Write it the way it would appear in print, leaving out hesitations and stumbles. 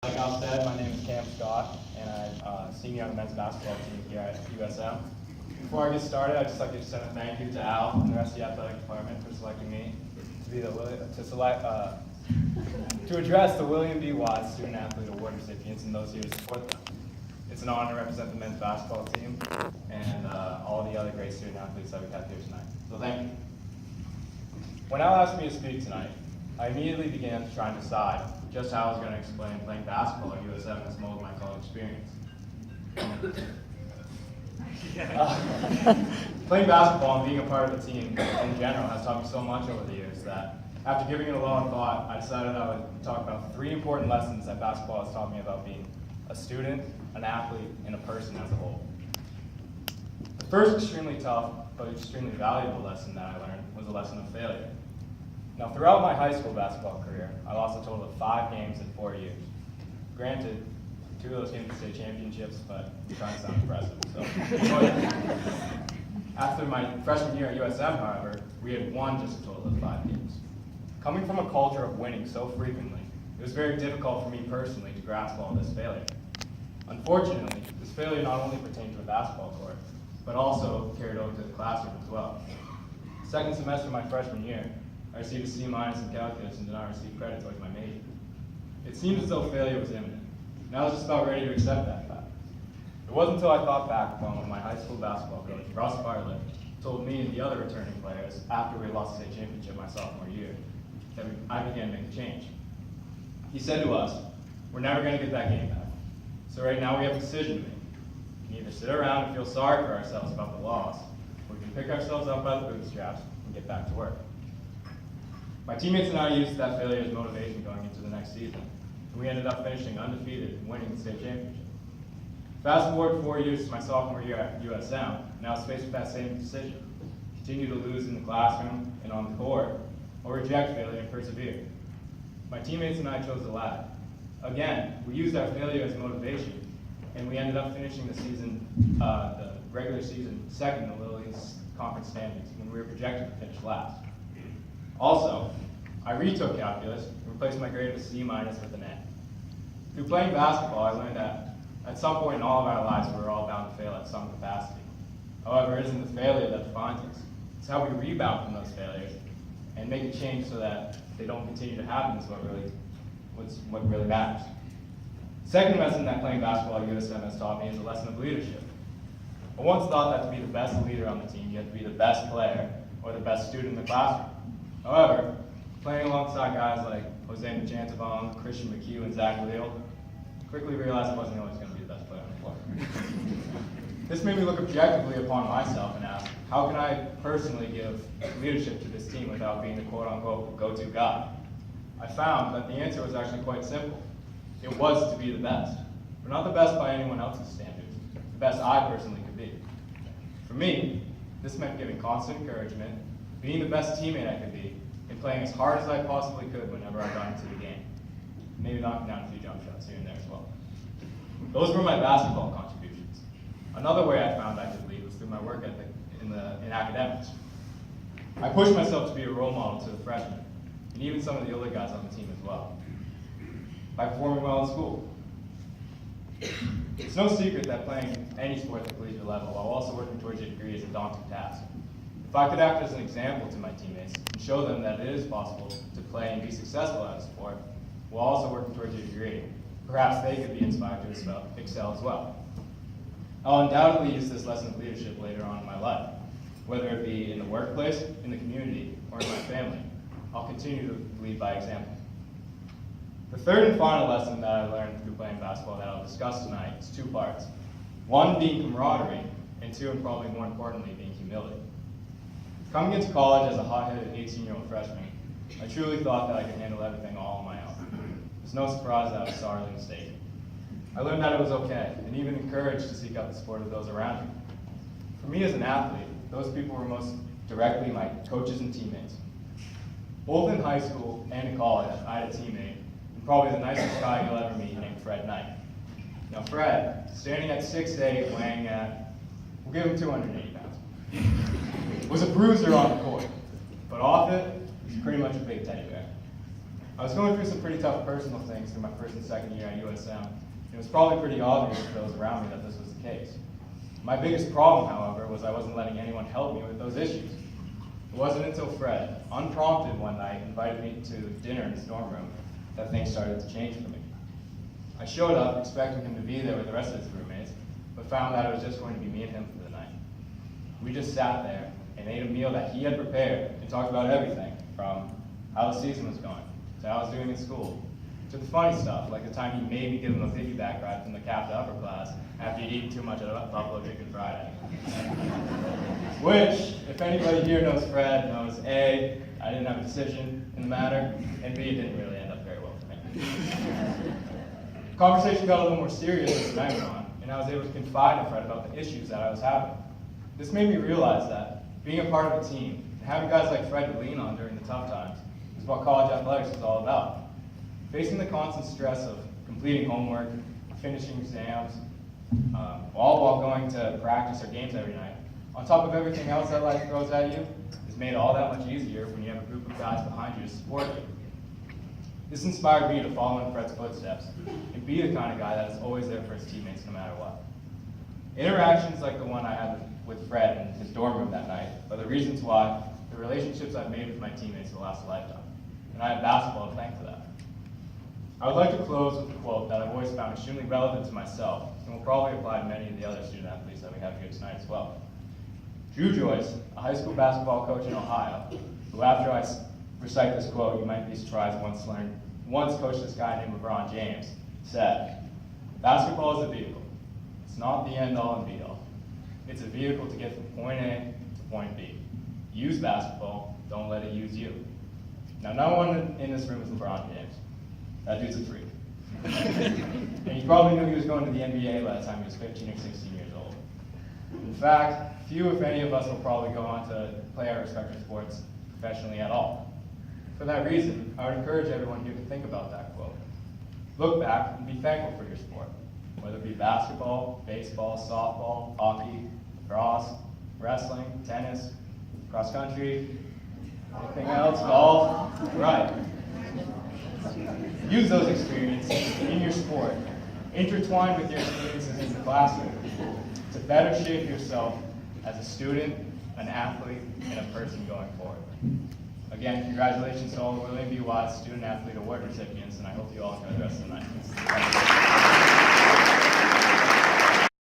Like Al said, my name is Cam Scott, and I'm senior on the men's basketball team here at USM. Before I get started, I'd just like to send a thank you to Al and the rest of the athletic department for selecting me to be to address the William B. Watts Student Athlete Award recipients and those here to support them. It's an honor to represent the men's basketball team and all the other great student athletes that we have here tonight. So thank you. When Al asked me to speak tonight, I immediately began to try and decide just how I was going to explain playing basketball at USM has molded my college experience. Playing basketball and being a part of the team in general has taught me so much over the years that after giving it a long thought, I decided I would talk about 3 important lessons that basketball has taught me about being a student, an athlete, and a person as a whole. The first extremely tough but extremely valuable lesson that I learned was a lesson of failure. Now, throughout my high school basketball career, I lost a total of 5 games in 4 years. Granted, 2 of those games were state championships, but I'm trying to sound impressive, so. After my freshman year at USM, however, we had won just a total of 5 games. Coming from a culture of winning so frequently, it was very difficult for me personally to grasp all this failure. Unfortunately, this failure not only pertained to a basketball court, but also carried over to the classroom as well. Second semester of my freshman year, I received a C- in calculus and did not receive credit towards my major. It seemed as though failure was imminent, and I was just about ready to accept that fact. It wasn't until I thought back upon when my high school basketball coach, Russ Bartlett, told me and the other returning players after we had lost the state championship my sophomore year that I began to make a change. He said to us, "We're never going to get that game back. So right now we have a decision to make. We can either sit around and feel sorry for ourselves about the loss, or we can pick ourselves up by the bootstraps and get back to work." My teammates and I used that failure as motivation going into the next season, and we ended up finishing undefeated and winning the state championship. Fast forward 4 years to my sophomore year at USM, and I was faced with that same decision: continue to lose in the classroom and on the court, or reject failure and persevere. My teammates and I chose the latter. Again, we used our failure as motivation, and we ended up finishing the season, the regular season, second in the Little East Conference standings when we were projected to finish last. Also, I retook calculus and replaced my grade of a C- with an A. Through playing basketball, I learned that at some point in all of our lives, we're all bound to fail at some capacity. However, it isn't the failure that defines us. It's how we rebound from those failures and make a change so that they don't continue to happen is what really matters. Second lesson that playing basketball at USM has taught me is a lesson of leadership. I once thought that to be the best leader on the team, you have to be the best player or the best student in the classroom. However, playing alongside guys like Jose Machantabong, Christian McHugh, and Zach Leal, quickly realized I wasn't always going to be the best player on the floor. This made me look objectively upon myself and ask, how can I personally give leadership to this team without being the quote-unquote go-to guy? I found that the answer was actually quite simple. It was to be the best, but not the best by anyone else's standards, the best I personally could be. For me, this meant giving constant encouragement, being the best teammate I could be, and playing as hard as I possibly could whenever I got into the game. Maybe knocking down a few jump shots here and there as well. Those were my basketball contributions. Another way I found I could lead was through my work ethic in academics. I pushed myself to be a role model to the freshmen, and even some of the older guys on the team as well, by performing well in school. It's no secret that playing any sport at the collegiate level while also working towards your degree is a daunting task. If I could act as an example to my teammates and show them that it is possible to play and be successful at a sport while also working towards your degree, perhaps they could be inspired to excel as well. I'll undoubtedly use this lesson of leadership later on in my life, whether it be in the workplace, in the community, or in my family. I'll continue to lead by example. The third and final lesson that I learned through playing basketball that I'll discuss tonight is 2 parts. 1 being camaraderie, and 2, and probably more importantly, being humility. Coming into college as a hot-headed 18-year-old freshman, I truly thought that I could handle everything all on my own. It's no surprise that I was sorely mistaken. I learned that it was okay, and even encouraged to seek out the support of those around me. For me as an athlete, those people were most directly my coaches and teammates. Both in high school and in college, I had a teammate, and probably the nicest guy you'll ever meet, named Fred Knight. Now Fred, standing at 6'8", weighing at, we'll give him 280 pounds, was a bruiser on the court, but off it, he's pretty much a big teddy bear. I was going through some pretty tough personal things through my first and second year at USM. It was probably pretty obvious to those around me that this was the case. My biggest problem, however, was I wasn't letting anyone help me with those issues. It wasn't until Fred, unprompted one night, invited me to dinner in his dorm room that things started to change for me. I showed up expecting him to be there with the rest of his roommates, but found that it was just going to be me and him for the night. We just sat there and ate a meal that he had prepared and talked about everything, from how the season was going, to how I was doing in school, to the funny stuff, like the time he made me give him a piggyback ride from the cap to upper class after he'd eaten too much at Buffalo Chicken Friday. Which, if anybody here knows Fred, knows A, I didn't have a decision in the matter, and B, it didn't really end up very well for me. The conversation got a little more serious as the night went on, and I was able to confide in Fred about the issues that I was having. This made me realize that being a part of a team, and having guys like Fred to lean on during the tough times, is what college athletics is all about. Facing the constant stress of completing homework, finishing exams, all while going to practice or games every night, on top of everything else that life throws at you, is made all that much easier when you have a group of guys behind you to support you. This inspired me to follow in Fred's footsteps and be the kind of guy that is always there for his teammates no matter what. Interactions like the one I had with Fred in his dorm room that night are the reasons why the relationships I've made with my teammates will last a lifetime, and I have basketball to thank for that. I would like to close with a quote that I've always found extremely relevant to myself and will probably apply to many of the other student athletes that we have here tonight as well. Drew Joyce, a high school basketball coach in Ohio, who after I recite this quote, you might be surprised once coached this guy named LeBron James, said, "Basketball is a vehicle. It's not the end all and be all. It's a vehicle to get from point A to point B. Use basketball, don't let it use you." Now, no one in this room is LeBron James. That dude's a freak. And he probably knew he was going to the NBA by the time he was 15 or 16 years old. In fact, few, if any of us, will probably go on to play our respective sports professionally at all. For that reason, I would encourage everyone here to think about that quote. Look back and be thankful for your sport, whether it be basketball, baseball, softball, hockey, lacrosse, wrestling, tennis, cross country, anything else, golf, right. Use those experiences in your sport, intertwined with your experiences in the classroom, to better shape yourself as a student, an athlete, and a person going forward. Again, congratulations to all the William B. Watts Student Athlete Award recipients, and I hope you all enjoy the rest of the night.